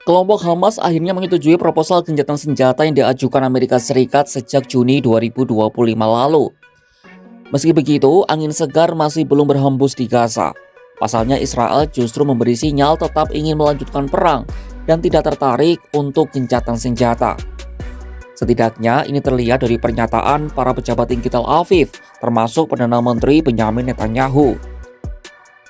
Kelompok Hamas akhirnya menyetujui proposal gencatan senjata yang diajukan Amerika Serikat sejak Juni 2025 lalu. Meski begitu, angin segar masih belum berhembus di Gaza. Pasalnya Israel justru memberi sinyal tetap ingin melanjutkan perang dan tidak tertarik untuk gencatan senjata. Setidaknya ini terlihat dari pernyataan para pejabat tinggi Tel Aviv, termasuk Perdana Menteri Benyamin Netanyahu.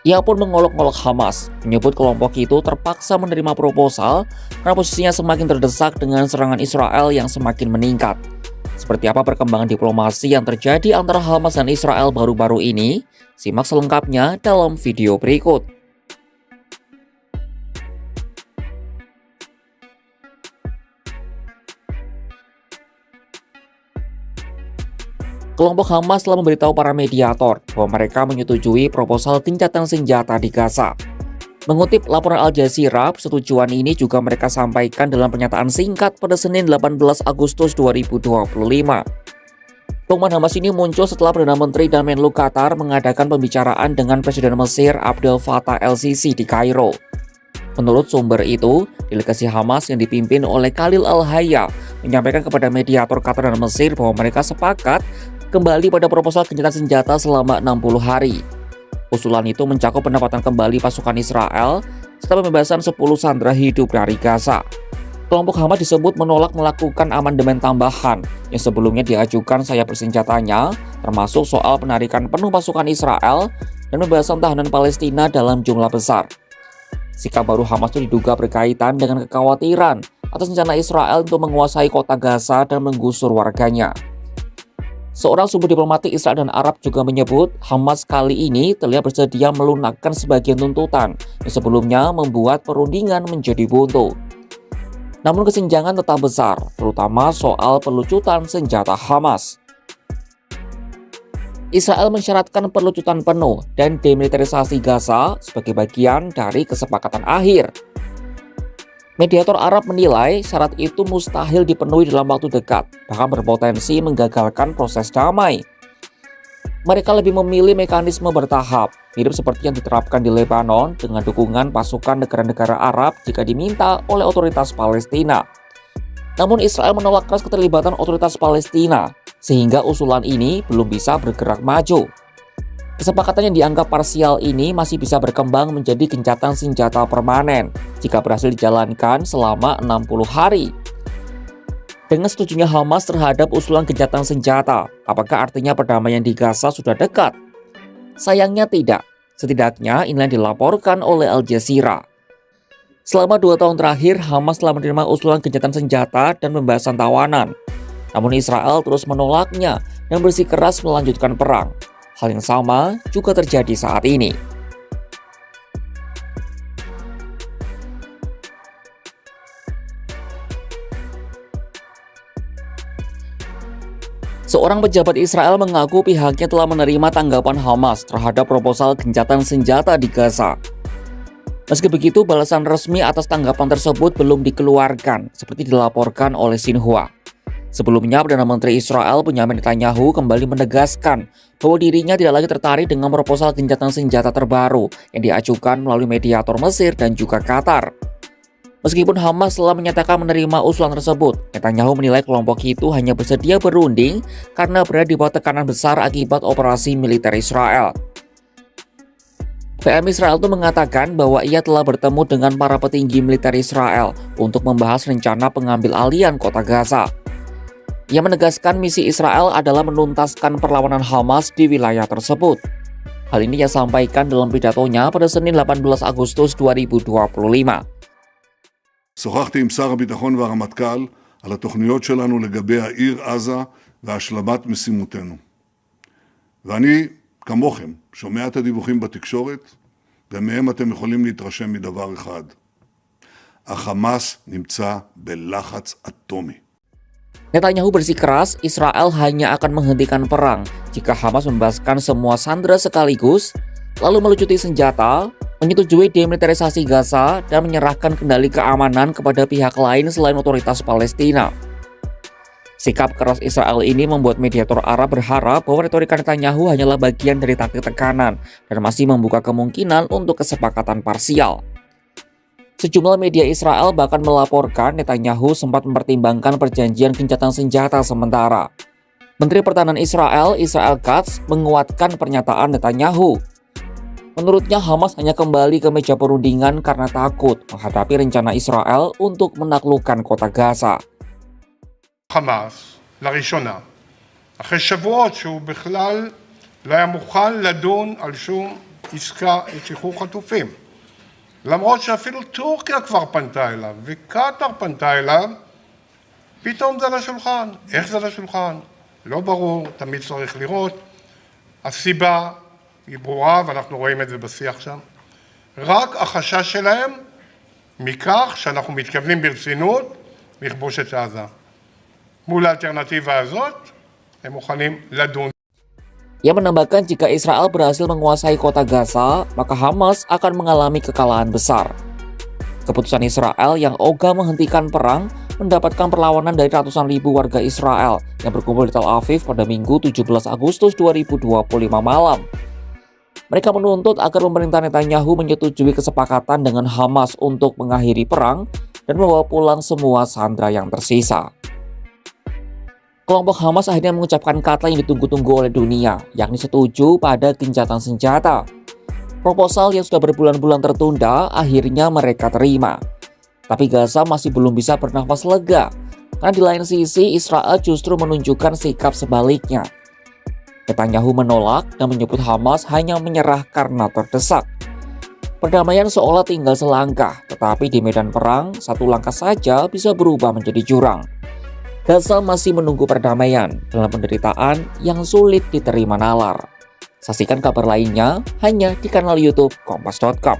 Ia pun mengolok-olok Hamas, menyebut kelompok itu terpaksa menerima proposal karena posisinya semakin terdesak dengan serangan Israel yang semakin meningkat. Seperti apa perkembangan diplomasi yang terjadi antara Hamas dan Israel baru-baru ini? Simak selengkapnya dalam video berikut. Kelompok Hamas telah memberitahu para mediator bahwa mereka menyetujui proposal gencatan senjata di Gaza. Mengutip laporan Al Jazeera, persetujuan ini juga mereka sampaikan dalam pernyataan singkat pada Senin 18 Agustus 2025. Pengumuman Hamas ini muncul setelah Perdana Menteri dan Menlu Qatar mengadakan pembicaraan dengan Presiden Mesir Abdel Fattah el-Sisi di Kairo. Menurut sumber itu, delegasi Hamas yang dipimpin oleh Khalil al-Hayya menyampaikan kepada mediator Qatar dan Mesir bahwa mereka sepakat kembali pada proposal gencatan senjata selama 60 hari. Usulan itu mencakup penempatan kembali pasukan Israel serta pembebasan 10 sandera hidup dari Gaza. Kelompok Hamas disebut menolak melakukan amandemen tambahan yang sebelumnya diajukan sayap bersenjatanya, termasuk soal penarikan penuh pasukan Israel dan pembebasan tahanan Palestina dalam jumlah besar. Sikap baru Hamas itu diduga berkaitan dengan kekhawatiran atas rencana Israel untuk menguasai kota Gaza dan menggusur warganya. Seorang sumber diplomatik Israel dan Arab juga menyebut Hamas kali ini terlihat bersedia melunakkan sebagian tuntutan yang sebelumnya membuat perundingan menjadi buntu. Namun kesenjangan tetap besar, terutama soal pelucutan senjata Hamas. Israel mensyaratkan pelucutan penuh dan demilitarisasi Gaza sebagai bagian dari kesepakatan akhir. Mediator Arab menilai syarat itu mustahil dipenuhi dalam waktu dekat, bahkan berpotensi menggagalkan proses damai. Mereka lebih memilih mekanisme bertahap, mirip seperti yang diterapkan di Lebanon dengan dukungan pasukan negara-negara Arab jika diminta oleh otoritas Palestina. Namun Israel menolak keras keterlibatan otoritas Palestina, sehingga usulan ini belum bisa bergerak maju. Kesepakatan yang dianggap parsial ini masih bisa berkembang menjadi gencatan senjata permanen jika berhasil dijalankan selama 60 hari. Dengan setujunya Hamas terhadap usulan gencatan senjata, apakah artinya perdamaian di Gaza sudah dekat? Sayangnya tidak. Setidaknya inilah yang dilaporkan oleh Al Jazeera. Selama 2 tahun terakhir, Hamas telah menerima usulan gencatan senjata dan pembebasan tawanan. Namun Israel terus menolaknya dan bersikeras melanjutkan perang. Hal yang sama juga terjadi saat ini. Seorang pejabat Israel mengaku pihaknya telah menerima tanggapan Hamas terhadap proposal gencatan senjata di Gaza. Meski begitu, balasan resmi atas tanggapan tersebut belum dikeluarkan, seperti dilaporkan oleh Xinhua. Sebelumnya, Perdana Menteri Israel Benyamin Netanyahu kembali menegaskan bahwa dirinya tidak lagi tertarik dengan proposal gencatan senjata terbaru yang diajukan melalui mediator Mesir dan juga Qatar. Meskipun Hamas telah menyatakan menerima usulan tersebut, Netanyahu menilai kelompok itu hanya bersedia berunding karena berada di bawah tekanan besar akibat operasi militer Israel. PM Israel itu mengatakan bahwa ia telah bertemu dengan para petinggi militer Israel untuk membahas rencana pengambil alihan kota Gaza. Ia menegaskan misi Israel adalah menuntaskan perlawanan Hamas di wilayah tersebut. Hal ini ia sampaikan dalam pidatonya pada Senin 18 Agustus 2025. שוחחתי עם שר הביטחון והרמטכ"ל על התוכניות שלנו לגבי העיר עזה והשלמת משימותינו. ואני, כמוכם, שומע את הדיווחים בתקשורת, ומהם אתם יכולים להתרשם מדבר אחד. החמאס נמצא בלחץ אטומי. Netanyahu bersikeras Israel hanya akan menghentikan perang jika Hamas membebaskan semua sandera sekaligus, lalu melucuti senjata, menyetujui demilitarisasi Gaza, dan menyerahkan kendali keamanan kepada pihak lain selain otoritas Palestina. Sikap keras Israel ini membuat mediator Arab berharap bahwa retorika Netanyahu hanyalah bagian dari taktik tekanan dan masih membuka kemungkinan untuk kesepakatan parsial. Sejumlah media Israel bahkan melaporkan Netanyahu sempat mempertimbangkan perjanjian gencatan senjata sementara. Menteri Pertahanan Israel, Israel Katz, menguatkan pernyataan Netanyahu. Menurutnya Hamas hanya kembali ke meja perundingan karena takut menghadapi rencana Israel untuk menaklukkan kota Gaza. חמאס, לראשונה, אחרי שבועות שהוא בכלל לא היה מוכן לדון על שום עסקה לשחרור חטופים. למרות שאפילו טורקיה כבר פנתה אליו וקטר פנתה אליו, פתאום זה לשולחן. איך זה לשולחן? לא ברור, תמיד צריך לראות. הסיבה היא ברורה ואנחנו רואים את זה בשיח שם. רק החשש שלהם מכך שאנחנו מתכוונים ברצינות לכבוש את עזה. מול האלטרנטיבה הזאת, הם מוכנים לדון. Ia menambahkan jika Israel berhasil menguasai kota Gaza, maka Hamas akan mengalami kekalahan besar. Keputusan Israel yang ogah menghentikan perang mendapatkan perlawanan dari ratusan ribu warga Israel yang berkumpul di Tel Aviv pada Minggu 17 Agustus 2025 malam. Mereka menuntut agar pemerintah Netanyahu menyetujui kesepakatan dengan Hamas untuk mengakhiri perang dan membawa pulang semua sandera yang tersisa. Kelompok Hamas akhirnya mengucapkan kata yang ditunggu-tunggu oleh dunia, yakni setuju pada gencatan senjata. Proposal yang sudah berbulan-bulan tertunda akhirnya mereka terima. Tapi Gaza masih belum bisa bernafas lega, karena di lain sisi Israel justru menunjukkan sikap sebaliknya. Netanyahu menolak dan menyebut Hamas hanya menyerah karena terdesak. Perdamaian seolah tinggal selangkah, tetapi di medan perang, satu langkah saja bisa berubah menjadi jurang. Gaza masih menunggu perdamaian dalam penderitaan yang sulit diterima nalar. Saksikan kabar lainnya hanya di kanal YouTube Kompas.com.